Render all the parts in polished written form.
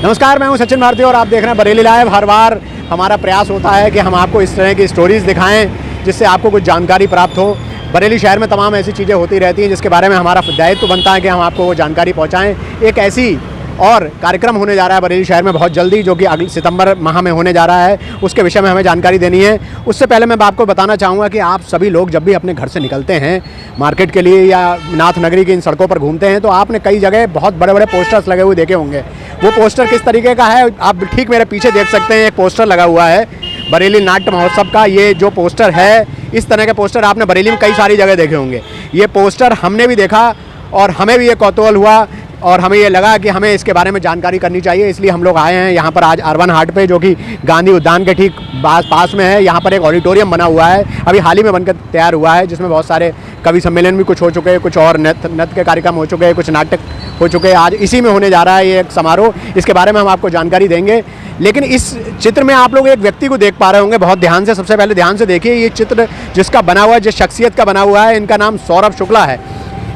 नमस्कार, मैं हूं सचिन भारती और आप देख रहे हैं बरेली लाइव। हर बार हमारा प्रयास होता है कि हम आपको इस तरह की स्टोरीज़ दिखाएं जिससे आपको कुछ जानकारी प्राप्त हो। बरेली शहर में तमाम ऐसी चीज़ें होती रहती हैं जिसके बारे में हमारा दायित्व बनता है कि हम आपको वो जानकारी पहुँचाएँ। एक ऐसी और कार्यक्रम होने जा रहा है बरेली शहर में बहुत जल्दी, जो कि अगले सितंबर माह में होने जा रहा है। उसके विषय में हमें जानकारी देनी है। उससे पहले मैं आपको बताना चाहूँगा कि आप सभी लोग जब भी अपने घर से निकलते हैं मार्केट के लिए या नाथ नगरी की इन सड़कों पर घूमते हैं तो आपने कई जगह बहुत बड़े बड़े पोस्टर्स लगे हुए देखे होंगे। वो पोस्टर किस तरीके का है आप ठीक मेरे पीछे देख सकते हैं। एक पोस्टर लगा हुआ है बरेली नाट्य महोत्सव का। ये जो पोस्टर है, इस तरह के पोस्टर आपने बरेली में कई सारी जगह देखे होंगे। ये पोस्टर हमने भी देखा और हमें भी ये कौतूहल हुआ और हमें ये लगा कि हमें इसके बारे में जानकारी करनी चाहिए, इसलिए हम लोग आए हैं यहाँ पर आज अर्बन हाट पे, जो कि गांधी उद्यान के ठीक पास में है। यहाँ पर एक ऑडिटोरियम बना हुआ है, अभी हाल ही में बनकर तैयार हुआ है, जिसमें बहुत सारे कवि सम्मेलन भी कुछ हो चुके हैं, कुछ और नृत्य के कार्यक्रम हो चुके हैं, कुछ नाटक हो चुके हैं। आज इसी में होने जा रहा है ये एक समारोह, इसके बारे में हम आपको जानकारी देंगे। लेकिन इस चित्र में आप लोग एक व्यक्ति को देख पा रहे होंगे बहुत ध्यान से। सबसे पहले ध्यान से देखिए, ये चित्र जिसका बना हुआ है, जिस शख्सियत का बना हुआ है, इनका नाम सौरभ शुक्ला है।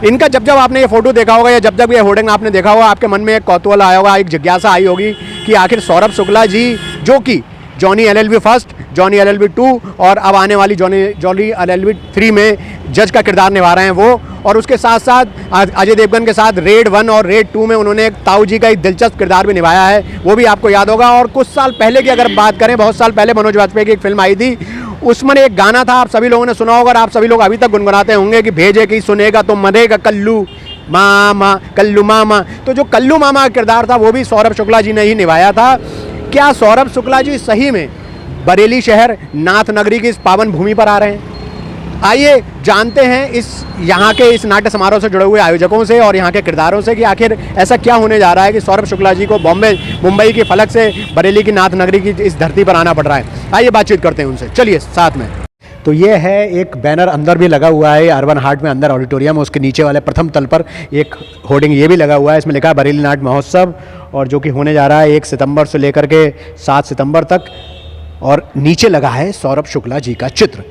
इनका जब आपने ये फोटो देखा होगा या जब ये होर्डिंग आपने देखा होगा, आपके मन में एक कौतूहल आया होगा, एक जिज्ञासा आई होगी कि आखिर सौरभ शुक्ला जी, जो कि Johnny LLB first, Johnny LLB 2 और अब आने वाली जॉनी LLB 3 में जज का किरदार निभा रहे हैं वो, और उसके साथ साथ अजय देवगन के साथ रेड 1 और रेड 2 में उन्होंने एक ताऊ जी का एक दिलचस्प किरदार भी निभाया है, वो भी आपको याद होगा। और कुछ साल पहले की अगर बात करें, बहुत साल पहले मनोज वाजपेयी की एक फिल्म आई थी, उसमें एक गाना था, आप सभी लोगों ने सुना होगा और आप सभी लोग अभी तक गुनगुनाते होंगे कि भेजे कि सुनेगा तो मरेगा कल्लू मामा, कल्लू मामा। तो जो कल्लू मामा का किरदार था वो भी सौरभ शुक्ला जी ने ही निभाया था। क्या सौरभ शुक्ला जी सही में बरेली शहर नाथ नगरी की इस पावन भूमि पर आ रहे हैं? आइए जानते हैं यहाँ के इस नाट्य समारोह से जुड़े हुए आयोजकों से और यहाँ के किरदारों से कि आखिर ऐसा क्या होने जा रहा है कि सौरभ शुक्ला जी को मुंबई की फलक से बरेली की नाथ नगरी की इस धरती पर आना पड़ रहा है। आइए बातचीत करते हैं उनसे, चलिए साथ में। तो ये है एक बैनर अंदर भी लगा हुआ है अर्बन हाट में, अंदर ऑडिटोरियम, उसके नीचे वाले प्रथम तल पर एक होर्डिंग ये भी लगा हुआ है, इसमें लिखा है बरेली नाट्य महोत्सव, और जो कि होने जा रहा है 1 सितंबर से लेकर के 7 सितंबर तक, और नीचे लगा है सौरभ शुक्ला जी का चित्र।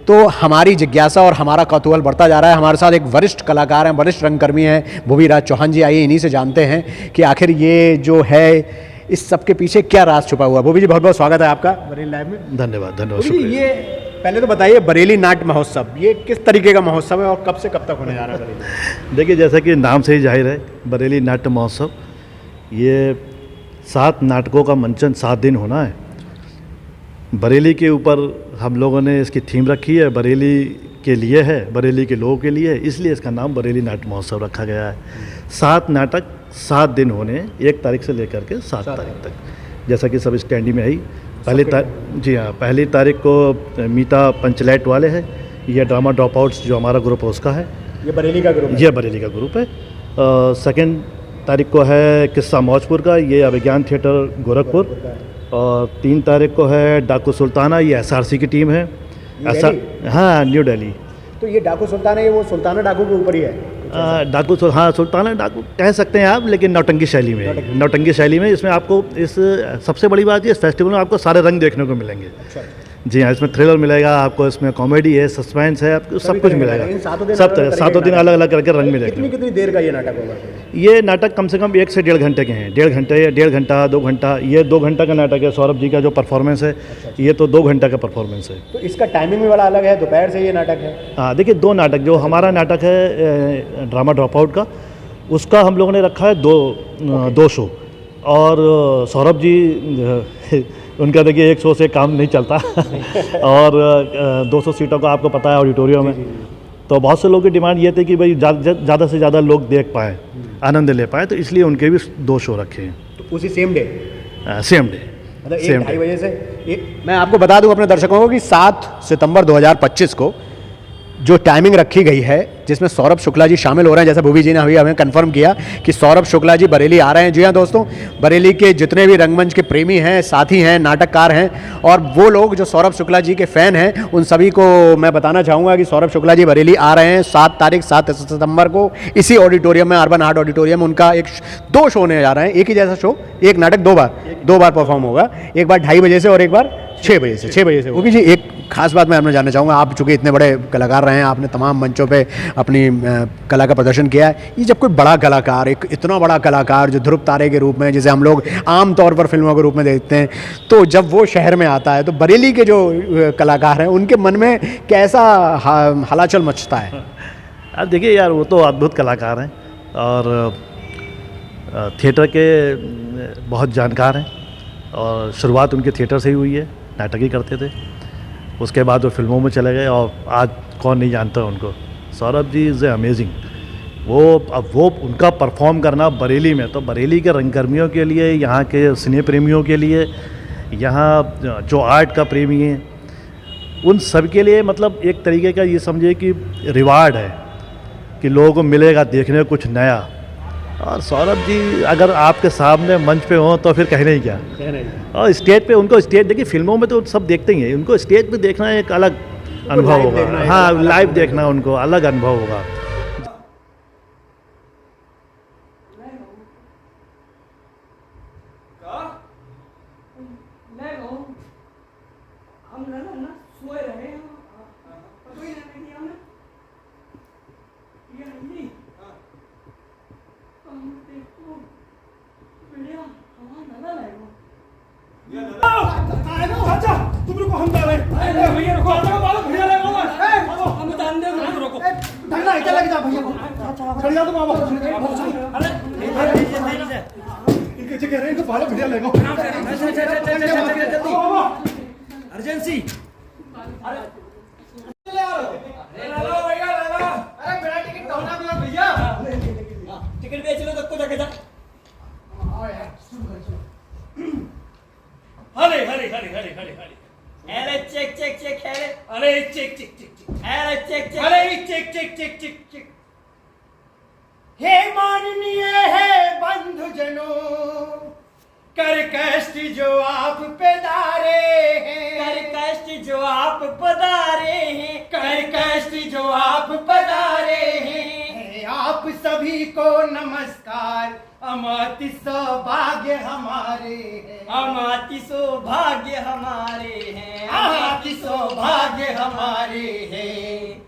तो हमारी जिज्ञासा और हमारा कौतूहल बढ़ता जा रहा है। हमारे साथ एक वरिष्ठ कलाकार हैं, वरिष्ठ रंगकर्मी हैं भुवीराज चौहान जी। आइए इन्हीं से जानते हैं कि आखिर ये जो है इस सब के पीछे क्या राज छुपा हुआ है। भुवी जी, बहुत बहुत स्वागत है आपका बरेली लाइव में। धन्यवाद शुक्रिया। ये पहले तो बताइए, बरेली नाट्य महोत्सव ये किस तरीके का महोत्सव है और कब से कब तक होने जा रहा है बरेली? देखिए, जैसा कि नाम से ही जाहिर है, बरेली नाट्य महोत्सव, ये 7 नाटकों का मंचन 7 दिन होना है। बरेली के ऊपर हम लोगों ने इसकी थीम रखी है, बरेली के लिए है, बरेली के लोगों के लिए है, इसलिए इसका नाम बरेली नाट्य महोत्सव रखा गया है। 7 नाटक 7 दिन होने, 1 तारीख से लेकर के 7 तारीख तक, जैसा कि सब स्टैंडी में आई। जी हाँ, पहली तारीख को मीता पंचलैट वाले हैं, ये ड्रामा ड्रॉप आउट्स जो हमारा ग्रुप है उसका है, ये बरेली का ग्रुप, ये बरेली का ग्रुप है। सेकेंड तारीख को है किस्सा मौजपुर का, ये अभिज्ञान थिएटर गोरखपुर, और 3 तारीख को है डाकू सुल्ताना, ये SRC की टीम है। हाँ, न्यू दिल्ली। तो ये डाकू सुल्ताना, ये वो सुल्ताना डाकू के ऊपर ही है? सुल्ताना डाकू कह सकते हैं आप, लेकिन नौटंकी शैली में इसमें आपको इस सबसे बड़ी बात ये, इस फेस्टिवल में आपको सारे रंग देखने को मिलेंगे। अच्छा। जी हाँ, इसमें थ्रिलर मिलेगा आपको, इसमें कॉमेडी है, सस्पेंस है, आपको सब कुछ मिलेगा। सब तरह 7 दिन अलग अलग करके रंग मिलेगा। कितनी देर का ये नाटक होगा? ये नाटक कम से कम 1 से 1.5 घंटे के हैं। 1.5 घंटा 2 घंटा, ये 2 घंटा का नाटक है। सौरभ जी का जो परफॉर्मेंस है, ये तो 2 घंटा का परफॉर्मेंस है। तो इसका टाइमिंग भी बड़ा अलग है, दोपहर से ये नाटक है? हाँ, देखिए 2 नाटक, जो हमारा नाटक है ड्रामा ड्रॉप आउट का, उसका हम लोगों ने रखा है 2 शो, और सौरभ जी उनका देखिए 1 शो से काम नहीं चलता और 200 सीटों का आपको पता है ऑडिटोरियम में, तो बहुत से लोगों की डिमांड ये थी कि भाई ज़्यादा से ज़्यादा लोग देख पाएँ, आनंद ले पाएँ, तो इसलिए उनके भी 2 शो रखे हैं। तो उसी सेम डे मतलब 1-2:30 बजे से। मैं आपको बता दूं अपने दर्शकों को कि 7 सितंबर 2025 को जो टाइमिंग रखी गई है, जिसमें सौरभ शुक्ला जी शामिल हो रहे हैं, जैसे भुवी जी ने अभी हमें कंफर्म किया कि सौरभ शुक्ला जी बरेली आ रहे हैं। जी हाँ दोस्तों, बरेली के जितने भी रंगमंच के प्रेमी हैं, साथी हैं, नाटककार हैं, और वो लोग जो सौरभ शुक्ला जी के फ़ैन हैं, उन सभी को मैं बताना चाहूँगा कि सौरभ शुक्ला जी बरेली आ रहे हैं 7 सितंबर को, इसी ऑडिटोरियम में, अर्बन हाट ऑडिटोरियम। उनका 2 शो होने जा रहे हैं, एक ही जैसा शो, एक नाटक 2 बार परफॉर्म होगा, एक बार 2:30 बजे से और एक बार 6 बजे से। गोपी जी, एक खास बात मैं आपने जानना चाहूँगा, आप चूँकि इतने बड़े कलाकार रहे हैं, आपने तमाम मंचों पे अपनी कला का प्रदर्शन किया है, ये जब कोई बड़ा कलाकार, एक इतना बड़ा कलाकार जो ध्रुव तारे के रूप में, जिसे हम लोग आम तौर पर फिल्मों के रूप में देखते हैं, तो जब वो शहर में आता है तो बरेली के जो कलाकार हैं उनके मन में कैसा हलाचल मचता है? अब देखिए यार, वो तो अद्भुत कलाकार हैं और थिएटर के बहुत जानकार हैं, और शुरुआत उनके थिएटर से ही हुई है, नाटक ही करते थे, उसके बाद वो फिल्मों में चले गए, और आज कौन नहीं जानता उनको। Saurabh ji is amazing. वो उनका परफॉर्म करना बरेली में, तो बरेली के रंगकर्मियों के लिए, यहाँ के सिने प्रेमियों के लिए, यहाँ जो आर्ट का प्रेमी है, उन सब के लिए मतलब एक तरीके का ये समझिए कि रिवार्ड है कि लोगों को मिलेगा देखने को कुछ नया। और सौरभ जी अगर आपके सामने मंच पे हों तो फिर कहने ही क्या। और स्टेज पे उनको, स्टेज देखिए फिल्मों में तो सब देखते ही हैं, उनको स्टेज पे देखना एक अलग अनुभव होगा। हाँ, लाइव देखना उनको अलग अनुभव होगा। अर्जेंसी टिकट बेच लो तो जाके जा। हरे हरे हरे हरे हरे हरे अरे चेक चेक चेक है अरे चेक चेक चेक चेक अरे चेक चेक अरे check check check check check. हे माननीय है बंधुजनों, कर कष्ट जो आप पे डारे हैं, कर कष्ट जो आप पधारे हैं, कर कष्ट जो आप पधारे हैं, आप सभी को नमस्कार। अमाति सौभाग्य हमारे हैं, अमाति सौभाग्य हमारे हैं, अमाति सौभाग्य हमारे हैं।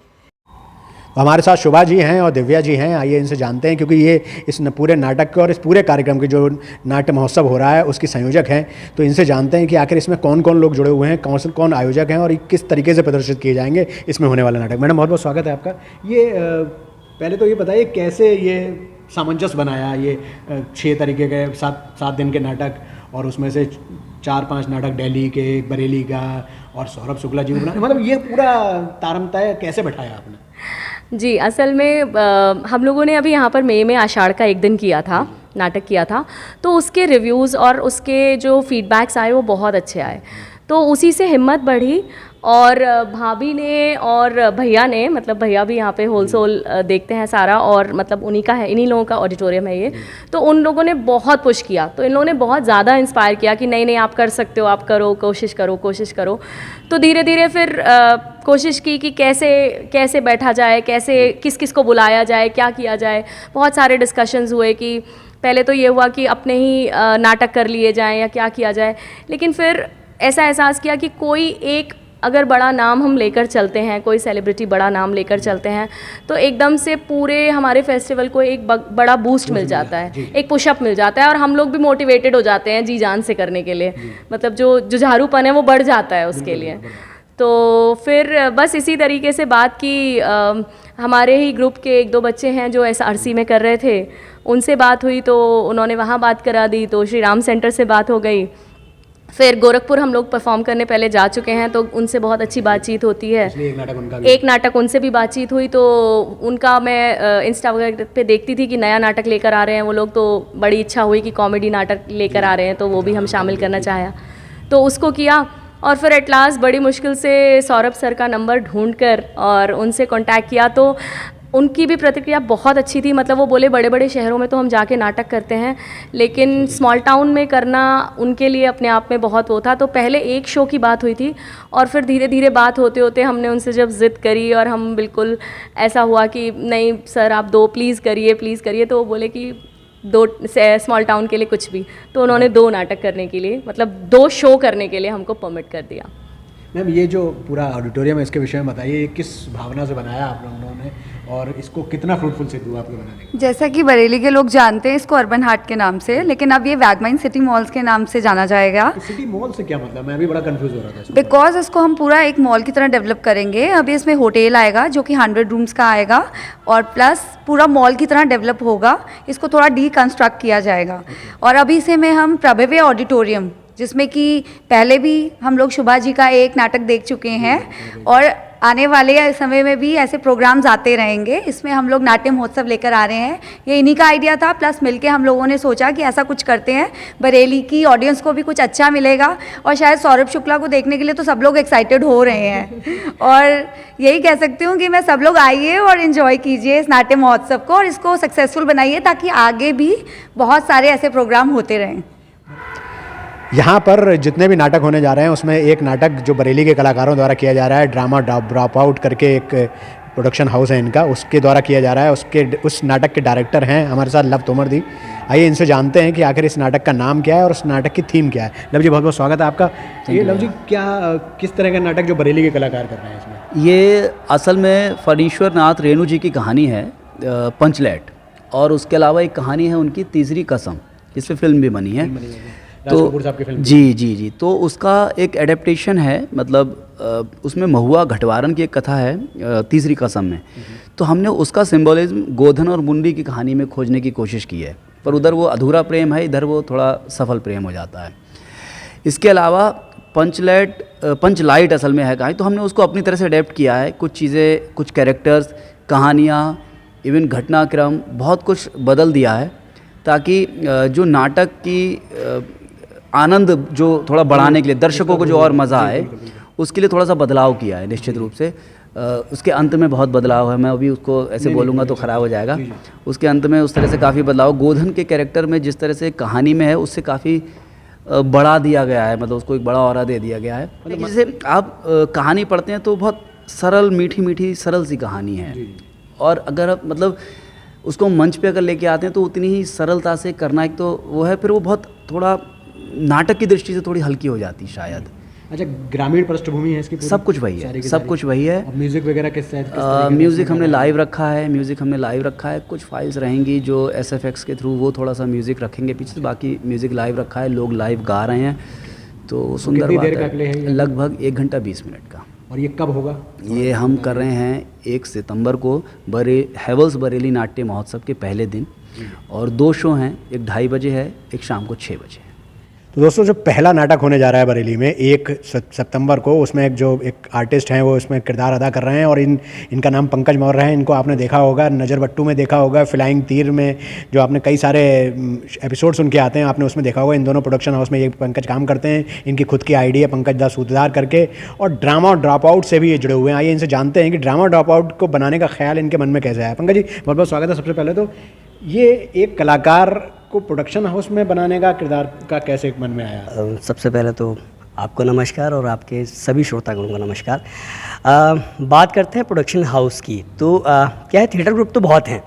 हमारे साथ शोभा जी हैं और दिव्या जी हैं, आइए इनसे जानते हैं, क्योंकि ये इस पूरे नाटक के और इस पूरे कार्यक्रम के जो नाट्य महोत्सव हो रहा है उसकी संयोजक हैं। तो इनसे जानते हैं कि आखिर इसमें कौन कौन लोग जुड़े हुए हैं, कौन आयोजक हैं और ये किस तरीके से प्रदर्शित किए जाएंगे इसमें होने वाला नाटक। मैडम बहुत बहुत स्वागत है आपका। ये पहले तो ये बताइए कैसे ये सामंजस्य बनाया, ये 6 तरीके के 7 दिन के नाटक, और उसमें से 4-5 नाटक दिल्ली के, बरेली का और सौरभ शुक्ला जी को, मतलब ये पूरा तारतम्य कैसे बैठाया आपने? जी, असल में हम लोगों ने अभी यहाँ पर मई में आषाढ़ का 1 दिन किया था, नाटक किया था, तो उसके रिव्यूज़ और उसके जो फीडबैक्स आए वो बहुत अच्छे आए, तो उसी से हिम्मत बढ़ी। और भाभी ने और भैया ने, मतलब भैया भी यहाँ पे होलसेल देखते हैं सारा, और मतलब उन्हीं का है, इन्हीं लोगों का ऑडिटोरियम है ये, तो उन लोगों ने बहुत पुश किया, तो इन लोगों ने बहुत ज़्यादा इंस्पायर किया कि नहीं नहीं आप कर सकते हो, आप करो, कोशिश करो कोशिश करो। तो धीरे धीरे फिर कोशिश की कि कैसे बैठा जाए, कैसे किस किस को बुलाया जाए, क्या किया जाए। बहुत सारे डिस्कशंस हुए कि पहले तो ये हुआ कि अपने ही नाटक कर लिए जाएँ या क्या किया जाए, लेकिन फिर ऐसा एहसास किया कि कोई एक अगर बड़ा नाम हम लेकर चलते हैं, कोई सेलिब्रिटी बड़ा नाम लेकर चलते हैं, तो एकदम से पूरे हमारे फेस्टिवल को एक बड़ा बूस्ट मिल जाता है, एक पुशअप मिल जाता है, और हम लोग भी मोटिवेटेड हो जाते हैं जी जान से करने के लिए, मतलब जो जुझारूपन है वो बढ़ जाता है उसके लिए। तो फिर बस इसी तरीके से बात की, हमारे ही ग्रुप के 1-2 बच्चे हैं जो SRC में कर रहे थे, उनसे बात हुई तो उन्होंने वहाँ बात करा दी, तो श्री राम सेंटर से बात हो गई। फिर गोरखपुर हम लोग परफॉर्म करने पहले जा चुके हैं, तो उनसे बहुत अच्छी बातचीत होती है। एक नाटक उनसे भी बातचीत हुई, तो उनका मैं इंस्टा वगैरह पे देखती थी कि नया नाटक लेकर आ रहे हैं वो लोग, तो बड़ी इच्छा हुई कि कॉमेडी नाटक लेकर आ रहे हैं, तो वो भी हम शामिल करना चाहा, तो उसको किया। और फिर एट लास्ट बड़ी मुश्किल से सौरभ सर का नंबर ढूंढकर और उनसे कांटेक्ट किया, तो उनकी भी प्रतिक्रिया बहुत अच्छी थी। मतलब वो बोले बड़े बड़े शहरों में तो हम जाके नाटक करते हैं, लेकिन स्मॉल टाउन में करना उनके लिए अपने आप में बहुत वो था। तो पहले एक शो की बात हुई थी, और फिर धीरे धीरे बात होते होते हमने उनसे जब ज़िद करी, और हम बिल्कुल ऐसा हुआ कि नहीं सर आप 2 प्लीज़ करिए, तो वो बोले कि 2 स्मॉल टाउन के लिए कुछ भी, तो उन्होंने 2 नाटक करने के लिए, मतलब 2 शो करने के लिए हमको परमिट कर दिया। मैम ये जो पूरा ऑडिटोरियम है इसके विषय में बताइए, ये किस भावना से बनाया आप लोगों ने और इसको कितना फ्रूटफुल सिद्ध हुआ आपके बनाने का? जैसा कि बरेली के लोग जानते हैं इसको अर्बन हाट के नाम से, लेकिन अब ये वैगमाइन सिटी मॉल्स के नाम से जाना जाएगा। तो सिटी मॉल से क्या मतलब, मैं भी बड़ा कंफ्यूज हो रहा था इसमें। बिकॉज इसको हम पूरा एक मॉल की तरह डेवलप करेंगे। अभी इसमें होटल आएगा जो कि 100 रूम्स का आएगा और प्लस पूरा मॉल की तरह डेवलप होगा। इसको थोड़ा डीकंस्ट्रक्ट किया जाएगा और अभी से में हम प्रभव्य ऑडिटोरियम, जिसमें कि पहले भी हम लोग शुभा जी का एक नाटक देख चुके हैं और आने वाले समय में भी ऐसे प्रोग्राम्स आते रहेंगे। इसमें हम लोग नाट्य महोत्सव लेकर आ रहे हैं, ये इन्हीं का आइडिया था, प्लस मिलके हम लोगों ने सोचा कि ऐसा कुछ करते हैं, बरेली की ऑडियंस को भी कुछ अच्छा मिलेगा और शायद सौरभ शुक्ला को देखने के लिए तो सब लोग एक्साइटेड हो रहे हैं। और यही कह सकती हूँ कि मैं सब लोग आइए और इन्जॉय कीजिए इस नाट्य महोत्सव को और इसको सक्सेसफुल बनाइए ताकि आगे भी बहुत सारे ऐसे प्रोग्राम होते रहें। यहाँ पर जितने भी नाटक होने जा रहे हैं उसमें एक नाटक जो बरेली के कलाकारों द्वारा किया जा रहा है, ड्रामा ड्रॉप आउट करके एक प्रोडक्शन हाउस है इनका, उसके द्वारा किया जा रहा है। उस नाटक के डायरेक्टर हैं हमारे साथ लव तोमर दी। आइए इनसे जानते हैं कि आखिर इस नाटक का नाम क्या है और उस नाटक की थीम क्या है। लव जी बहुत बहुत स्वागत है आपका। ये लव जी किस तरह का नाटक जो बरेली के कलाकार कर रहे हैं इसमें? ये असल में फणीश्वर नाथ रेणु जी की कहानी है, पंचलैट, और उसके अलावा एक कहानी है उनकी तीसरी कसम, जिस पे फिल्म भी बनी है। तो जी, तो उसका एक एडेप्टेशन है, मतलब उसमें महुआ घटवारन की एक कथा है तीसरी कसम में, तो हमने उसका सिंबलिज्म गोधन और मुंडी की कहानी में खोजने की कोशिश की है, पर उधर वो अधूरा प्रेम है, इधर वो थोड़ा सफल प्रेम हो जाता है। इसके अलावा पंचलाइट असल में है कहानी, तो हमने उसको अपनी तरह से अडेप्ट किया है। कुछ चीज़ें, कुछ कैरेक्टर्स, कहानियाँ, इवन घटनाक्रम, बहुत कुछ बदल दिया है ताकि जो नाटक की आनंद जो थोड़ा बढ़ाने के लिए, दर्शकों को जो और मज़ा आए, उसके लिए थोड़ा सा बदलाव किया है निश्चित रूप से। उसके अंत में बहुत बदलाव है, मैं अभी उसको ऐसे बोलूँगा तो ख़राब हो जाएगा। उसके अंत में उस तरह से काफ़ी बदलाव, गोधन के कैरेक्टर में जिस तरह से कहानी में है उससे काफ़ी बढ़ा दिया गया है, मतलब उसको एक बड़ा ऑरा दे दिया गया है। मतलब जैसे आप कहानी पढ़ते हैं तो बहुत सरल, मीठी मीठी सरल सी कहानी है, और अगर आप मतलब उसको मंच पे अगर लेके आते हैं तो उतनी ही सरलता से करना, एक तो वो है, फिर वो बहुत थोड़ा नाटक की दृष्टि से थोड़ी हल्की हो जाती शायद। अच्छा, ग्रामीण पृष्ठभूमि है इसकी? सब कुछ वही है, सब कुछ वही है। म्यूजिक वगैरह किस म्यूज़िक हमने लाइव रखा है, कुछ फाइल्स रहेंगी जो SFX के थ्रू वो थोड़ा सा म्यूज़िक रखेंगे पीछे, बाकी म्यूज़िक लाइव रखा है, लोग लाइव गा रहे हैं, तो सुंदर बात है। लगभग 1 घंटा 20 मिनट का। और ये कब होगा? ये हम कर रहे हैं 1 सितंबर को हैवल्स बरेली नाट्य महोत्सव के पहले दिन, और 2 शो हैं, एक 2:30 बजे है, एक शाम को 6 बजे है। तो दोस्तों जो पहला नाटक होने जा रहा है बरेली में 1 सितंबर को, उसमें एक आर्टिस्ट हैं वो इसमें किरदार अदा कर रहे हैं और इनका नाम पंकज मौर्य है। इनको आपने देखा होगा नज़रबट्टू में, देखा होगा फ्लाइंग तीर में, जो आपने कई सारे एपिसोड्स उनके आते हैं, आपने उसमें देखा होगा। इन दोनों प्रोडक्शन हाउस में ये पंकज काम करते हैं, इनकी खुद की आईडी है पंकज दा सूतदार करके, और ड्रामा और ड्रॉप आउट से भी ये जुड़े हुए हैं। आइए इनसे जानते हैं कि ड्रामा ड्रॉप आउट को बनाने का ख्याल इनके मन में कैसे आया। पंकज जी बहुत बहुत स्वागत है। सबसे पहले तो ये एक कलाकार को प्रोडक्शन हाउस में बनाने का किरदार का कैसे मन में आया? सबसे पहले तो आपको नमस्कार और आपके सभी श्रोतागणों को नमस्कार। बात करते हैं प्रोडक्शन हाउस की, तो क्या है, थिएटर ग्रुप तो बहुत हैं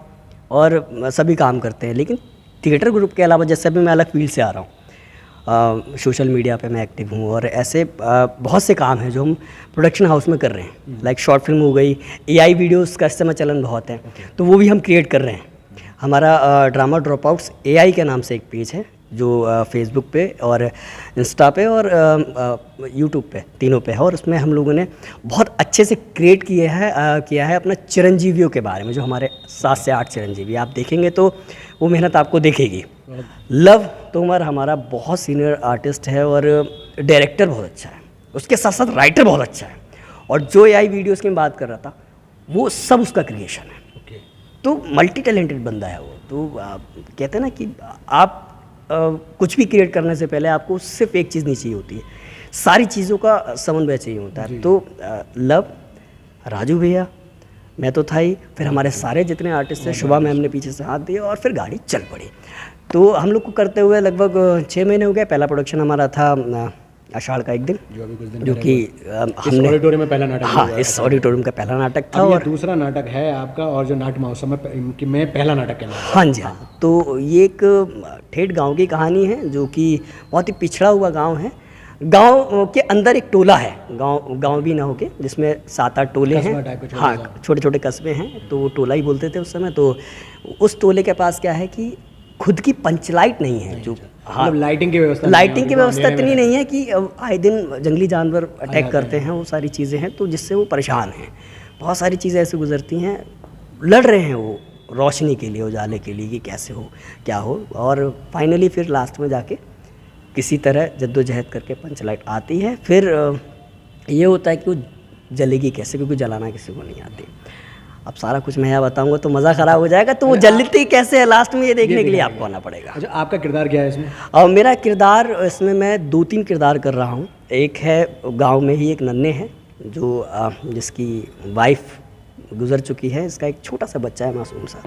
और सभी काम करते हैं, लेकिन थिएटर ग्रुप के अलावा जैसे अभी मैं अलग फील्ड से आ रहा हूँ, सोशल मीडिया पे मैं एक्टिव हूँ, और ऐसे बहुत से काम हैं जो हम प्रोडक्शन हाउस में कर रहे हैं। लाइक शॉर्ट फिल्म हो गई, AI वीडियोज़ का इस समय चलन बहुत है, तो वो भी हम क्रिएट कर रहे हैं। हमारा ड्रामा ड्रॉप आउट्स AI के नाम से एक पेज है जो फेसबुक पे और इंस्टा पे और यूट्यूब पे, तीनों पे है, और उसमें हम लोगों ने बहुत अच्छे से क्रिएट किया है अपना चिरंजीवियों के बारे में, जो हमारे 7 से 8 चिरंजीवी आप देखेंगे तो वो मेहनत आपको दिखेगी। लव तोमर हमारा बहुत सीनियर आर्टिस्ट है और डायरेक्टर बहुत अच्छा है, उसके साथ साथ राइटर बहुत अच्छा है, और जो AI वीडियोज़ की मैं बात कर रहा था वो सब उसका क्रिएशन है। तो मल्टी टैलेंटेड बंदा है वो। तो कहते हैं ना कि आप कुछ भी क्रिएट करने से पहले आपको सिर्फ एक चीज़ नहीं चाहिए होती है, सारी चीज़ों का समन्वय चाहिए होता है। तो लव, राजू भैया, मैं तो था ही, फिर हमारे सारे जितने आर्टिस्ट थे, शुभा मैम ने पीछे से हाथ दिया और फिर गाड़ी चल पड़ी। तो हम लोग को करते हुए लगभग 6 महीने हो गए। पहला प्रोडक्शन हमारा था आषाढ़ का एक दिन, जो अभी कुछ दिन जो कि इस ऑडिटोरियम में पहला नाटक हाँ हुआ है। इस ऑडिटोरियम का पहला नाटक था। अब ये और दूसरा नाटक है आपका, और जो नाट्य महोत्सव में पहला नाटक कहना है। हाँ जी हाँ, तो ये एक ठेठ गांव की कहानी है जो कि बहुत ही पिछड़ा हुआ गांव है। गांव के अंदर एक टोला है, गांव भी ना होके, जिसमें 7-8 टोले कस्बा टाइप का हैं। छोटा हाँ सा। छोटे छोटे कस्बे हैं, तो वो टोला ही बोलते थे उस समय। तो उस टोले के पास क्या है कि खुद की पंचलाइट नहीं है, जो हाँ मतलब लाइटिंग की व्यवस्था लाइटिंग की व्यवस्था इतनी नहीं है कि आए दिन जंगली जानवर अटैक करते हैं, वो सारी चीज़ें हैं, तो जिससे वो परेशान हैं। बहुत सारी चीज़ें ऐसे गुजरती हैं, लड़ रहे हैं वो रोशनी के लिए, उजाले के लिए, कि कैसे हो क्या हो। और फाइनली फिर लास्ट में जाके किसी तरह जद्दोजहद करके पंचलाइट आती है। फिर ये होता है कि वो जलेगी कैसे, क्योंकि जलाना किसी को नहीं आती। अब सारा कुछ मैं यहाँ बताऊंगा तो मज़ा ख़राब हो जाएगा, तो वो जलती कैसे है लास्ट में, ये देखने के लिए आपको आना पड़ेगा। अच्छा, आपका किरदार क्या है इसमें? और मेरा किरदार इसमें मैं 2-3 किरदार कर रहा हूँ। एक है गांव में ही एक नन्हे है जो जिसकी वाइफ गुजर चुकी है, इसका एक छोटा सा बच्चा है मासूम सा,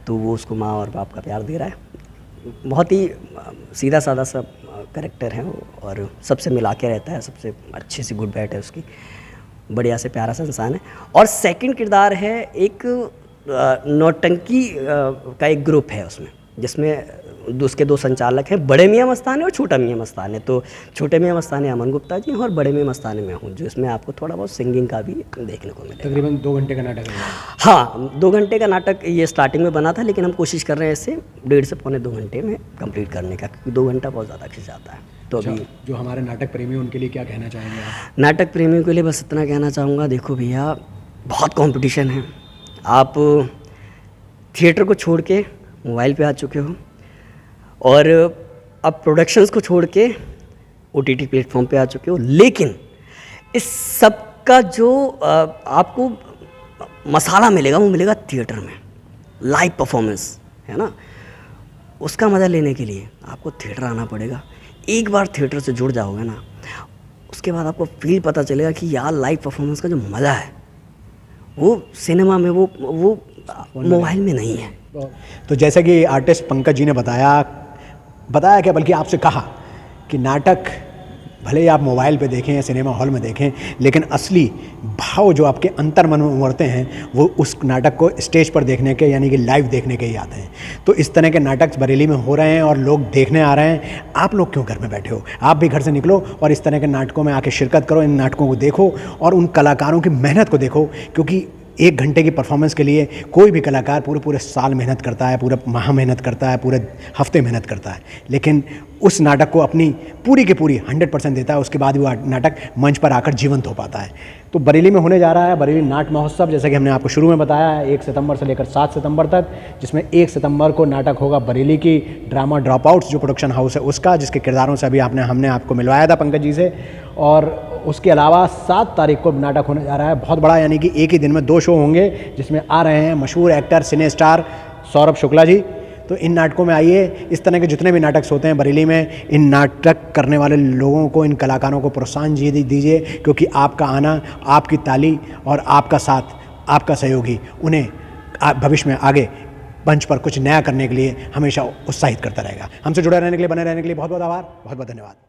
तो वो उसको माँ और बाप का प्यार दे रहा है। बहुत ही सीधा साधा सा कैरेक्टर है वो, और सबसे मिला के रहता है, सबसे अच्छी सी गुड बैट है उसकी, बढ़िया से प्यारा सा इंसान है। और सेकंड किरदार है एक नौटंकी का एक ग्रुप है उसमें, जिसमें उसके 2 संचालक हैं, बड़े मियां मस्तानी और छोटा मियां मस्तानी। तो छोटे मियां मस्तानी अमन गुप्ता जी हैं और बड़े मियां मस्तानी में हूँ, जो इसमें आपको थोड़ा बहुत सिंगिंग का भी देखने को मिलेगा। तकरीबन 2 घंटे का नाटक है। हाँ 2 घंटे का नाटक ये स्टार्टिंग में बना था, लेकिन हम कोशिश कर रहे हैं इसे 1.5 से पौने 2 घंटे में कंप्लीट करने का, क्योंकि 2 घंटा बहुत ज़्यादा खिंच जाता है। तो अभी जो हमारे नाटक प्रेमी उनके लिए क्या कहना चाहेंगे आप? नाटक प्रेमियों के लिए बस इतना कहना चाहूँगा, देखो भैया बहुत कंपटीशन है। आप थिएटर को छोड़ के मोबाइल पे आ चुके हो, और अब प्रोडक्शंस को छोड़ के OTT प्लेटफॉर्म पे आ चुके हो, लेकिन इस सब का जो आपको मसाला मिलेगा वो मिलेगा थिएटर में, लाइव परफॉर्मेंस है ना। उसका मज़ा लेने के लिए आपको थिएटर आना पड़ेगा। एक बार थिएटर से जुड़ जाओगे ना, उसके बाद आपको फील पता चलेगा कि यार लाइव परफॉर्मेंस का जो मज़ा है वो सिनेमा में, वो मोबाइल में नहीं है। तो जैसे कि आर्टिस्ट पंकज जी ने बताया क्या, बल्कि आपसे कहा कि नाटक भले ही आप मोबाइल पे देखें या सिनेमा हॉल में देखें, लेकिन असली भाव जो आपके अंतर मन में उमड़ते हैं वो उस नाटक को स्टेज पर देखने के, यानी कि लाइव देखने के ही आते हैं। तो इस तरह के नाटक बरेली में हो रहे हैं और लोग देखने आ रहे हैं। आप लोग क्यों घर में बैठे हो? आप भी घर से निकलो और इस तरह के नाटकों में आके शिरकत करो, इन नाटकों को देखो और उन कलाकारों की मेहनत को देखो, क्योंकि 1 घंटे की परफॉर्मेंस के लिए कोई भी कलाकार पूरे साल मेहनत करता है, पूरे माह मेहनत करता है, पूरे हफ्ते मेहनत करता है, लेकिन उस नाटक को अपनी पूरी की पूरी 100% देता है। उसके बाद वो नाटक मंच पर आकर जीवंत हो पाता है। तो बरेली में होने जा रहा है बरेली नाट्य महोत्सव, जैसा कि हमने आपको शुरू में बताया है, 1 सितंबर से लेकर 7 सितंबर तक, जिसमें 1 सितंबर को नाटक होगा बरेली की ड्रामा ड्रॉप आउट्स जो प्रोडक्शन हाउस है उसका, जिसके किरदारों से अभी हमने आपको मिलवाया था पंकज जी से। और उसके अलावा 7 तारीख को नाटक होने जा रहा है बहुत बड़ा, यानी कि एक ही दिन में 2 शो होंगे, जिसमें आ रहे हैं मशहूर actor cine star Saurabh Shukla ji. तो इन नाटकों में आइए, इस तरह के जितने भी नाटक होते हैं बरेली में, इन नाटक करने वाले लोगों को, इन कलाकारों को प्रोत्साहन दीजिए, क्योंकि आपका आना, आपकी ताली और आपका साथ, आपका सहयोगी उन्हें भविष्य में आगे मंच पर कुछ नया करने के लिए हमेशा उत्साहित करता रहेगा। हमसे जुड़े रहने के लिए, बने रहने के लिए बहुत बहुत आभार, बहुत बहुत धन्यवाद।